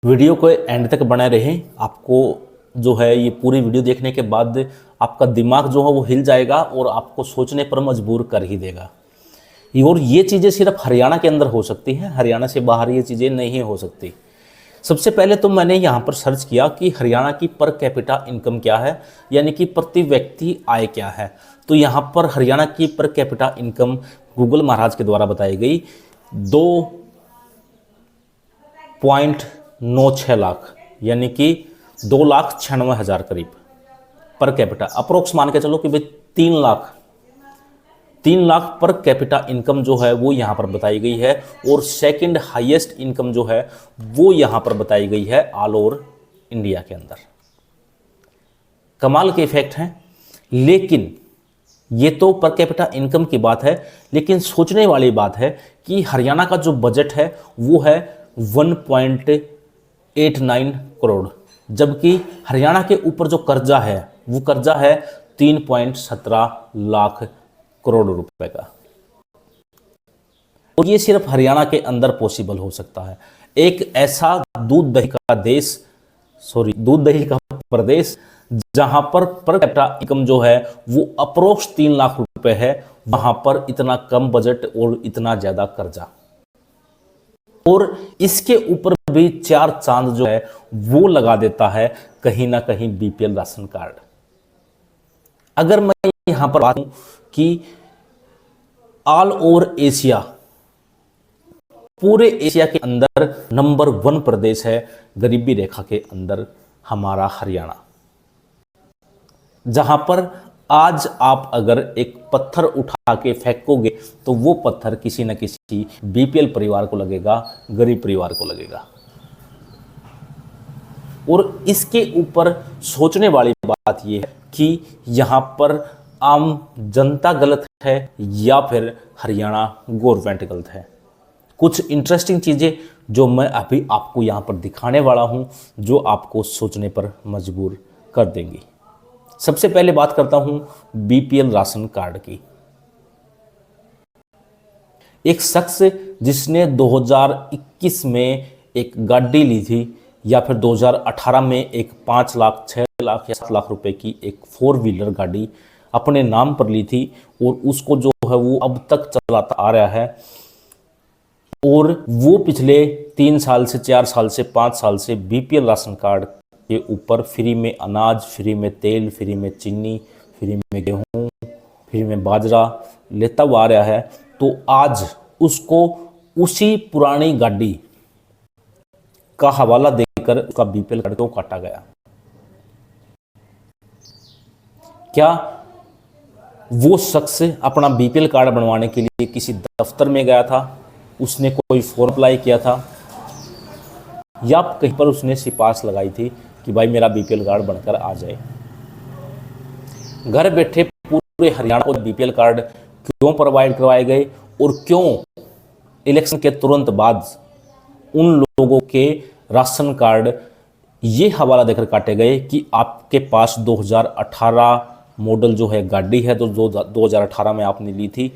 Video को and तक बने रहें। आपको जो है ये पूरी वीडियो देखने के बाद आपका दिमाग जो है वो हिल जाएगा और आपको सोचने पर मजबूर कर ही देगा। और ये चीज़ें सिर्फ हरियाणा के अंदर हो सकती हैं, हरियाणा से बाहर ये चीज़ें नहीं हो सकती। सबसे पहले तो मैंने यहाँ पर सर्च किया कि हरियाणा की पर कैपिटा इनकम क्या है, यानी कि प्रति व्यक्ति आय क्या है। तो यहाँ पर हरियाणा की पर कैपिटा इनकम गूगल महाराज के द्वारा बताई गई 2.96 लाख, यानी कि 2,96,000 करीब पर कैपिटा। अप्रोक्स मान के चलो कि भाई 3 लाख पर कैपिटा इनकम जो है वो यहाँ पर बताई गई है। और सेकंड हाईएस्ट इनकम जो है वो यहाँ पर बताई गई है ऑल ओवर इंडिया के अंदर। कमाल के इफेक्ट हैं। लेकिन ये तो पर कैपिटा इनकम की बात है, लेकिन सोचने वाली बात है कि हरियाणा का जो बजट है वो है 1.89 करोड़, जबकि हरियाणा के ऊपर जो कर्जा है वो कर्जा है 3.17 लाख करोड़ रुपए का। और ये सिर्फ हरियाणा के अंदर पॉसिबल हो सकता है। एक ऐसा दूध दही का प्रदेश जहां पर कैपिटा इनकम जो है वो अप्रोक्स 3 लाख रुपए है, वहां पर इतना कम बजट और इतना ज्यादा कर्जा, और इसके ऊपर भी 4 चांद जो है वो लगा देता है कहीं ना कहीं बीपीएल राशन कार्ड। अगर मैं यहां पर बात करूं कि ऑल ओवर एशिया, पूरे एशिया के अंदर नंबर 1 प्रदेश है गरीबी रेखा के अंदर हमारा हरियाणा, जहां पर आज आप अगर एक पत्थर उठा के फेंकोगे तो वो पत्थर किसी न किसी बीपीएल परिवार को लगेगा, गरीब परिवार को लगेगा। और इसके ऊपर सोचने वाली बात यह है कि यहां पर आम जनता गलत है या फिर हरियाणा गवर्नमेंट गलत है। कुछ इंटरेस्टिंग चीजें जो मैं अभी आपको यहां पर दिखाने वाला हूं, जो आपको सोचने पर मजबूर कर देंगी। सबसे पहले बात करता हूं बीपीएल राशन कार्ड की। एक शख्स जिसने 2021 में एक गाड़ी ली थी, या फिर 2018 में एक 5 लाख, 6 लाख या 7 लाख रुपए की एक 4 व्हीलर गाड़ी अपने नाम पर ली थी, और उसको जो है वो अब तक चलाता आ रहा है। और वो पिछले 3 साल से, 4 साल से, 5 साल से बीपीएल राशन कार्ड के ऊपर फ्री में अनाज, फ्री में तेल, फ्री में चीनी, फ्री में गेहूं, फ्री में बाजरा लेता हुआ आ रहा है। तो आज उसको उसी पुरानी गाड़ी का हवाला देकर उसका बीपीएल कार्ड क्यों काटा गया? क्या वो शख्स अपना बीपीएल कार्ड बनवाने के लिए किसी दफ्तर में गया था, उसने कोई फॉर्म अप्लाई किया था, या कहीं पर उसने सिफारिश लगाई थी कि भाई मेरा बीपीएल कार्ड बनकर आ जाए? घर बैठे पूरे हरियाणा को बीपीएल कार्ड क्यों प्रोवाइड करवाए गए, और क्यों इलेक्शन के तुरंत बाद उन लोगों के राशन कार्ड ये हवाला देकर काटे गए कि आपके पास 2018 मॉडल जो है गाड़ी है, तो 2018 में आपने ली थी,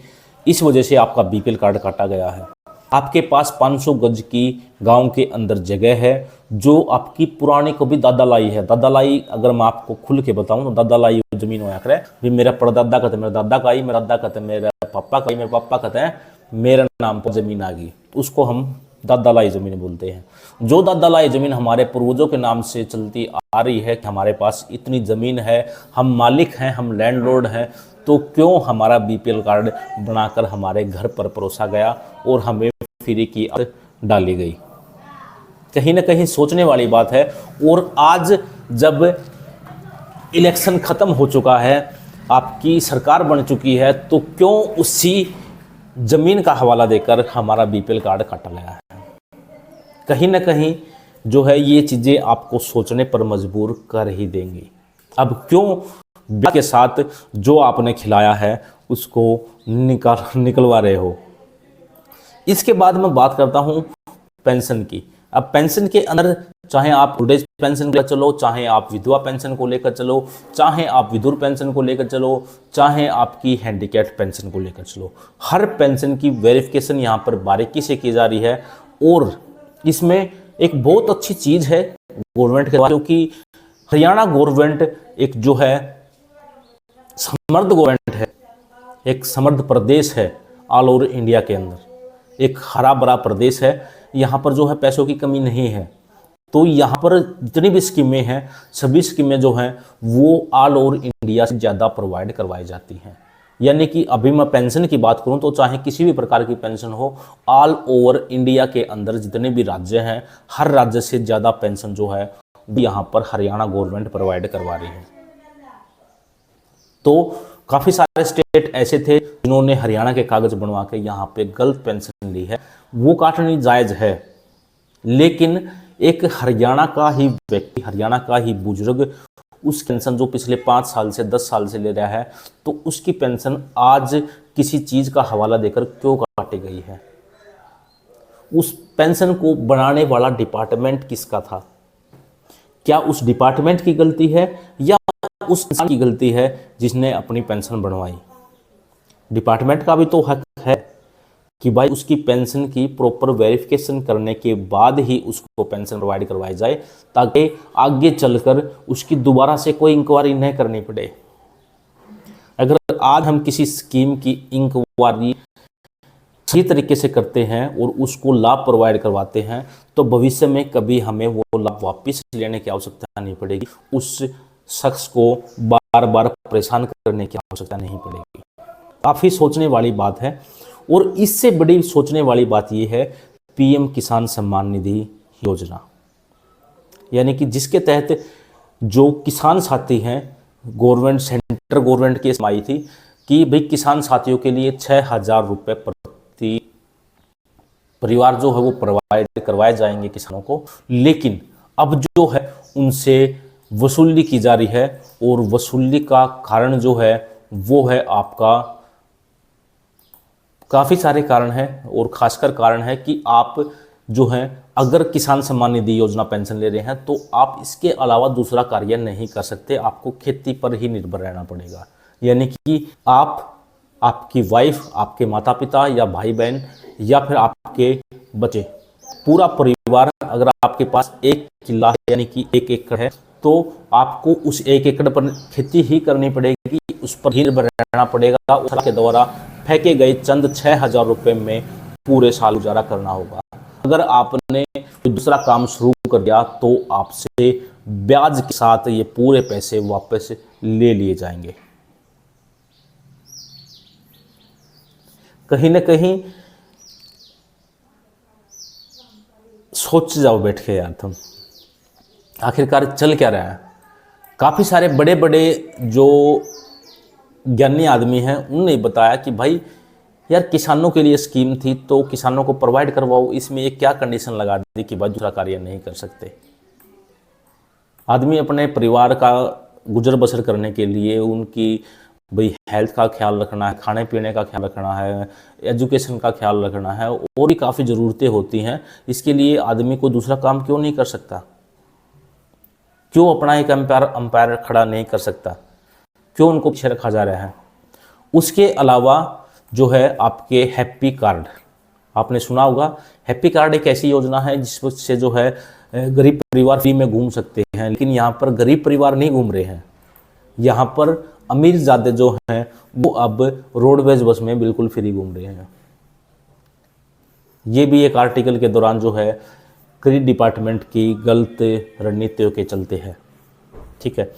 इस वजह से आपका बीपीएल कार्ड काटा गया है। आपके पास 500 गज की गांव के अंदर जगह है जो आपकी पुरानी को भी दादा लाई है। दादा लाई अगर मैं आपको खुल के बताऊं तो दादा लाई जमीन होया करे भी, मेरा परदादा कहते मेरा दादा का आई, मेरा दादा कहते मेरा पापा का आई, मेरे पापा कहते हैं मेरा नाम पर जमीन आ गई, उसको हम दादा लाई जमीन बोलते हैं। जो दादा लाई जमीन हमारे पूर्वजों के नाम से चलती आ रही है कि हमारे पास इतनी जमीन है, हम मालिक हैं, हम लैंडलॉर्ड हैं, तो क्यों हमारा बीपीएल कार्ड बनाकर हमारे घर पर परोसा गया और हमें फ्री की आदत डाली गई? कहीं ना कहीं सोचने वाली बात है। और आज जब इलेक्शन खत्म हो चुका है, आपकी सरकार बन चुकी है, तो क्यों उसी जमीन का हवाला देकर हमारा बीपीएल कार्ड काटा गया है? कहीं ना कहीं जो है ये चीजें आपको सोचने पर मजबूर कर ही देंगी। अब क्यों के साथ जो आपने खिलाया है उसको निकलवा रहे हो? इसके बाद मैं बात करता हूं पेंशन की। अब पेंशन के अंदर चाहे आप ओल्ड एज पेंशन को लेकर चलो, चाहे आप विधवा पेंशन को लेकर चलो, चाहे आप विधुर पेंशन को लेकर चलो, चाहे आपकी हैंडीकैप्ड पेंशन को लेकर चलो, हर पेंशन की वेरिफिकेशन यहाँ पर बारीकी से की जा रही है। और इसमें एक बहुत अच्छी चीज है गवर्नमेंट के द्वारा, क्योंकि हरियाणा गवर्नमेंट एक जो है समृद्ध गवर्नमेंट है, एक समृद्ध प्रदेश है ऑल ओवर इंडिया के अंदर, एक हरा भरा प्रदेश है। यहाँ पर जो है पैसों की कमी नहीं है। तो यहाँ पर जितनी भी स्कीमें हैं, सभी स्कीमें जो हैं वो ऑल ओवर इंडिया से ज़्यादा प्रोवाइड करवाई जाती हैं। यानी कि अभी मैं पेंशन की बात करूं तो चाहे किसी भी प्रकार की पेंशन हो, ऑल ओवर इंडिया के अंदर जितने भी राज्य हैं, हर राज्य से ज़्यादा पेंशन जो है यहाँ पर हरियाणा गवर्नमेंट प्रोवाइड करवा रही है। तो काफ़ी सारे स्टेट ऐसे थे जिन्होंने हरियाणा के कागज बनवा के यहाँ पे गलत पेंशन ली है, वो काटनी जायज़ है। लेकिन एक हरियाणा का ही व्यक्ति, हरियाणा का ही बुजुर्ग उस पेंशन जो पिछले 5 साल से 10 साल से ले रहा है, तो उसकी पेंशन आज किसी चीज़ का हवाला देकर क्यों काटी गई है? उस पेंशन को बनाने वाला डिपार्टमेंट किसका था? क्या उस डिपार्टमेंट की गलती है या उस इंसान की गलती है जिसने अपनी पेंशन बनवाई? डिपार्टमेंट का भी तो हक है कि भाई उसकी पेंशन की प्रॉपर वेरिफिकेशन करने के बाद ही उसको पेंशन प्रोवाइड करवाई जाए, ताकि आगे चलकर उसकी दोबारा से कोई इंक्वायरी नहीं करनी पड़े। अगर आज हम किसी स्कीम की इंक्वायरी सही तरीके से करते हैं और उसको लाभ प्रोवाइड करवाते हैं, तो भविष्य में कभी हमें वो लाभ वापस लेने की आवश्यकता नहीं पड़ेगी, उस शख्स को बार बार परेशान करने की आवश्यकता नहीं पड़ेगी। काफ़ी सोचने वाली बात है। और इससे बड़ी सोचने वाली बात यह है पीएम किसान सम्मान निधि योजना, यानी कि जिसके तहत जो किसान साथी हैं, गवर्नमेंट सेंटर गवर्नमेंट की आई थी कि भाई किसान साथियों के लिए 6,000 रुपये प्रति परिवार जो है वो प्रोवाइड करवाए जाएंगे किसानों को। लेकिन अब जो है उनसे वसूली की जा रही है, और वसूली का कारण जो है वो है आपका, काफ़ी सारे कारण हैं और खासकर कारण है कि आप जो हैं अगर किसान सम्मान निधि योजना पेंशन ले रहे हैं तो आप इसके अलावा दूसरा कार्य नहीं कर सकते, आपको खेती पर ही निर्भर रहना पड़ेगा। यानी कि आप, आपकी वाइफ, आपके माता पिता या भाई बहन या फिर आपके बच्चे, पूरा परिवार, अगर आपके पास 1 किला यानी कि 1 एकड़ है तो आपको उस 1 एकड़ पर खेती ही करनी पड़ेगी, उस पर ही निर्भर रहना पड़ेगा। उसके द्वारा फेंके गए चंद 6,000 रुपये में पूरे साल गुजारा करना होगा। अगर आपने दूसरा काम शुरू कर दिया तो आपसे ब्याज के साथ ये पूरे पैसे वापस ले लिए जाएंगे। कहीं ना कहीं सोच जाओ बैठ के यार तुम, आखिरकार चल क्या रहा है। काफ़ी सारे बड़े बड़े जो ज्ञानी आदमी हैं उन्होंने बताया कि भाई यार किसानों के लिए स्कीम थी तो किसानों को प्रोवाइड करवाओ, इसमें ये क्या कंडीशन लगा दी कि भाई दूसरा कार्य नहीं कर सकते। आदमी अपने परिवार का गुजर बसर करने के लिए उनकी भाई हेल्थ का ख्याल रखना है, खाने पीने का ख्याल रखना है, एजुकेशन का ख्याल रखना है, और भी काफ़ी ज़रूरतें होती हैं। इसके लिए आदमी को दूसरा काम क्यों नहीं कर सकता? क्यों अपना एक अंपायर खड़ा नहीं कर सकता? क्यों उनको पीछे रखा जा रहा है? उसके अलावा जो है आपके हैप्पी कार्ड, आपने सुना होगा। हैप्पी कार्ड एक ऐसी योजना है जिससे जो है गरीब परिवार फ्री में घूम सकते हैं, लेकिन यहाँ पर गरीब परिवार नहीं घूम रहे हैं। यहाँ पर अमीर ज़्यादा जो हैं वो अब रोडवेज बस में बिल्कुल फ्री घूम रहे हैं। ये भी एक आर्टिकल के दौरान जो है गृह डिपार्टमेंट की गलत रणनीतियों के चलते है। ठीक है,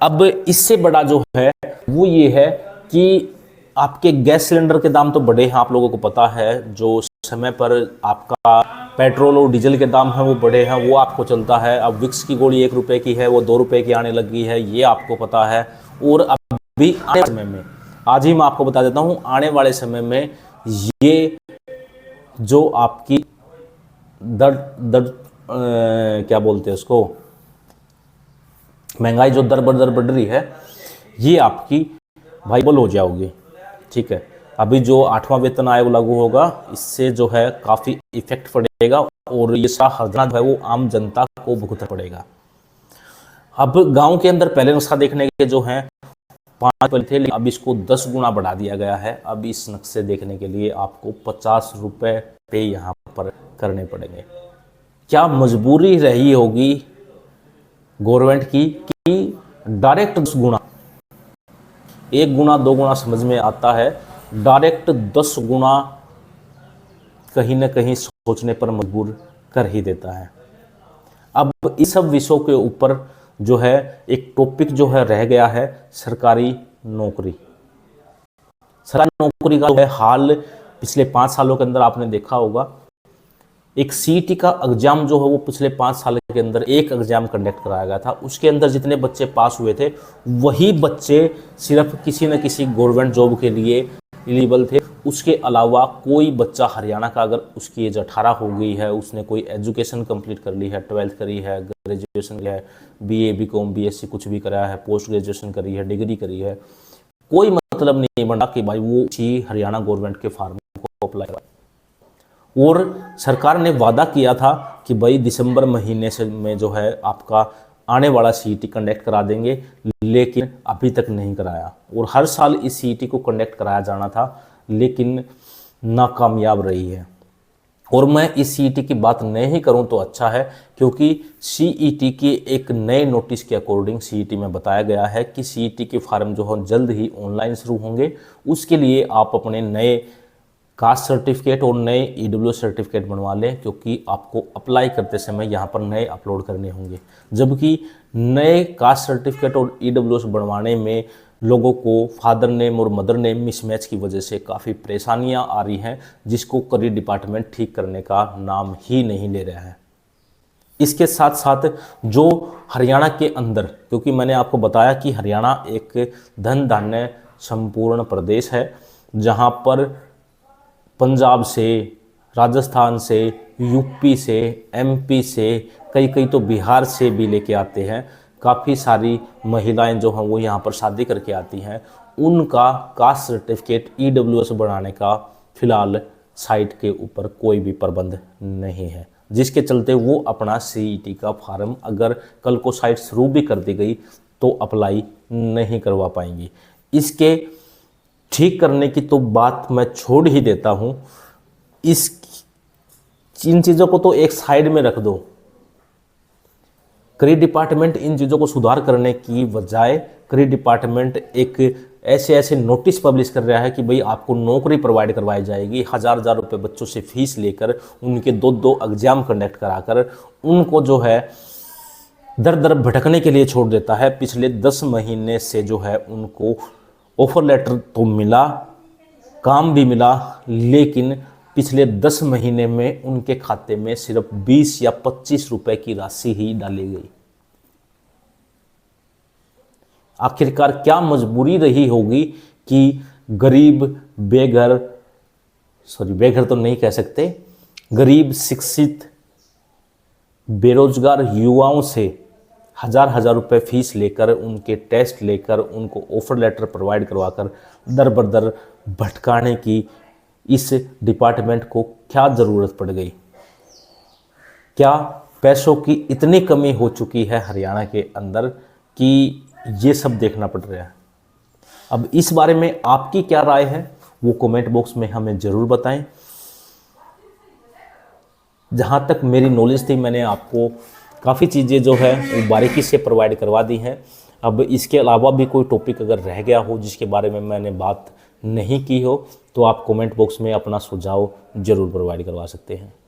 अब इससे बड़ा जो है वो ये है कि आपके गैस सिलेंडर के दाम तो बढ़े हैं, आप लोगों को पता है। जो समय पर आपका पेट्रोल और डीजल के दाम हैं वो बढ़े हैं, वो आपको चलता है। अब विक्स की गोली 1 रुपये की है, वो 2 रुपये की आने लगी है, ये आपको पता है। और अभी आने वाले समय में, आज ही मैं आपको बता देता हूँ, आने वाले समय में ये जो आपकी क्या बोलते हैं उसको, महंगाई जो दर बदर बढ़ रही है, ये आपकी भाई बोल हो जाओगी। ठीक है, अभी जो 8वां वेतन आयोग लागू होगा, इससे जो है काफ़ी इफेक्ट पड़ेगा और ये सारा हर्जाना जो है वो आम जनता को भुगतना पड़ेगा। अब गांव के अंदर पहले नुस्खा देखने के जो हैं 5 थे, लेकिन अब इसको 10 गुना बढ़ा दिया गया है। अब इस नक्शे देखने के लिए आपको 50 रुपये पे यहाँ पर करने पड़ेंगे। क्या मजबूरी रही होगी गवर्नमेंट की कि डायरेक्ट 10 गुना, 1 गुना 2 गुना समझ में आता है, डायरेक्ट 10 गुना कहीं ना कहीं सोचने पर मजबूर कर ही देता है। अब इस सब विषयों के ऊपर जो है एक टॉपिक जो है रह गया है सरकारी नौकरी। सरकारी नौकरी का जो है हाल पिछले 5 सालों के अंदर आपने देखा होगा, एक सीईटी का एग्जाम जो है वो पिछले 5 साल के अंदर एक एग्जाम कंडक्ट कराया गया था। उसके अंदर जितने बच्चे पास हुए थे वही बच्चे सिर्फ किसी न किसी गवर्नमेंट जॉब के लिए एलिजिबल थे। उसके अलावा कोई बच्चा हरियाणा का अगर उसकी एज 18 हो गई है, उसने कोई एजुकेशन कंप्लीट कर ली है, 12th करी है, ग्रेजुएशन किया है, बीए बीकॉम बीएससी कुछ भी करा है, पोस्ट ग्रेजुएशन करी है, डिग्री करी है, कोई मतलब नहीं बना कि भाई वो हरियाणा गवर्नमेंट के फार्म को अप्लाई कराए। और सरकार ने वादा किया था कि भाई दिसंबर महीने से में जो है आपका आने वाला सीईटी कंडक्ट करा देंगे, लेकिन अभी तक नहीं कराया। और हर साल इस सीईटी को कंडक्ट कराया जाना था लेकिन नाकामयाब रही है। और मैं इस सीईटी की बात नहीं करूं तो अच्छा है, क्योंकि सीईटी के एक नए नोटिस के अकॉर्डिंग सीईटी में बताया गया है कि सीईटी के फार्म जो है जल्द ही ऑनलाइन शुरू होंगे। उसके लिए आप अपने नए कास्ट सर्टिफिकेट और नए ईडब्ल्यू सर्टिफिकेट बनवा लें, क्योंकि आपको अप्लाई करते समय यहाँ पर नए अपलोड करने होंगे। जबकि नए कास्ट सर्टिफिकेट और ईडब्ल्यू बनवाने में लोगों को फादर नेम और मदर नेम मिसमैच की वजह से काफ़ी परेशानियाँ आ रही हैं, जिसको करियर डिपार्टमेंट ठीक करने का नाम ही नहीं ले रहा है। इसके साथ साथ जो हरियाणा के अंदर, क्योंकि मैंने आपको बताया कि हरियाणा एक धन धान्य संपूर्ण प्रदेश है, जहाँ पर पंजाब से, राजस्थान से, यूपी से, एमपी से, कई तो बिहार से भी लेके आते हैं। काफ़ी सारी महिलाएं जो हैं वो यहाँ पर शादी करके आती हैं। उनका कास्ट सर्टिफिकेट ईडब्ल्यूएस बनाने का फिलहाल साइट के ऊपर कोई भी प्रबंध नहीं है, जिसके चलते वो अपना सीईटी का फार्म अगर कल को साइट शुरू भी कर दी गई तो अप्लाई नहीं करवा पाएंगी। इसके ठीक करने की तो बात मैं छोड़ ही देता हूँ, इन चीज़ों को तो एक साइड में रख दो। करियर डिपार्टमेंट इन चीज़ों को सुधार करने की बजाय करियर डिपार्टमेंट एक ऐसे नोटिस पब्लिश कर रहा है कि भाई आपको नौकरी प्रोवाइड करवाई जाएगी, हजार रुपए बच्चों से फीस लेकर, उनके दो एग्जाम कंडक्ट कराकर उनको जो है दर दर भटकने के लिए छोड़ देता है। पिछले 10 महीने से जो है उनको ऑफर लेटर तो मिला, काम भी मिला, लेकिन पिछले 10 महीने में उनके खाते में सिर्फ 20 या 25 रुपए की राशि ही डाली गई। आखिरकार क्या मजबूरी रही होगी कि गरीब बेघर तो नहीं कह सकते, गरीब शिक्षित बेरोजगार युवाओं से हजार रुपए फीस लेकर, उनके टेस्ट लेकर, उनको ऑफर लेटर प्रोवाइड करवाकर दर बदर भटकाने की इस डिपार्टमेंट को क्या ज़रूरत पड़ गई? क्या पैसों की इतनी कमी हो चुकी है हरियाणा के अंदर कि ये सब देखना पड़ रहा है? अब इस बारे में आपकी क्या राय है वो कमेंट बॉक्स में हमें ज़रूर बताएं। जहाँ तक मेरी नॉलेज थी मैंने आपको काफ़ी चीज़ें जो है वो बारीकी से प्रोवाइड करवा दी हैं। अब इसके अलावा भी कोई टॉपिक अगर रह गया हो जिसके बारे में मैंने बात नहीं की हो तो आप कमेंट बॉक्स में अपना सुझाव ज़रूर प्रोवाइड करवा सकते हैं।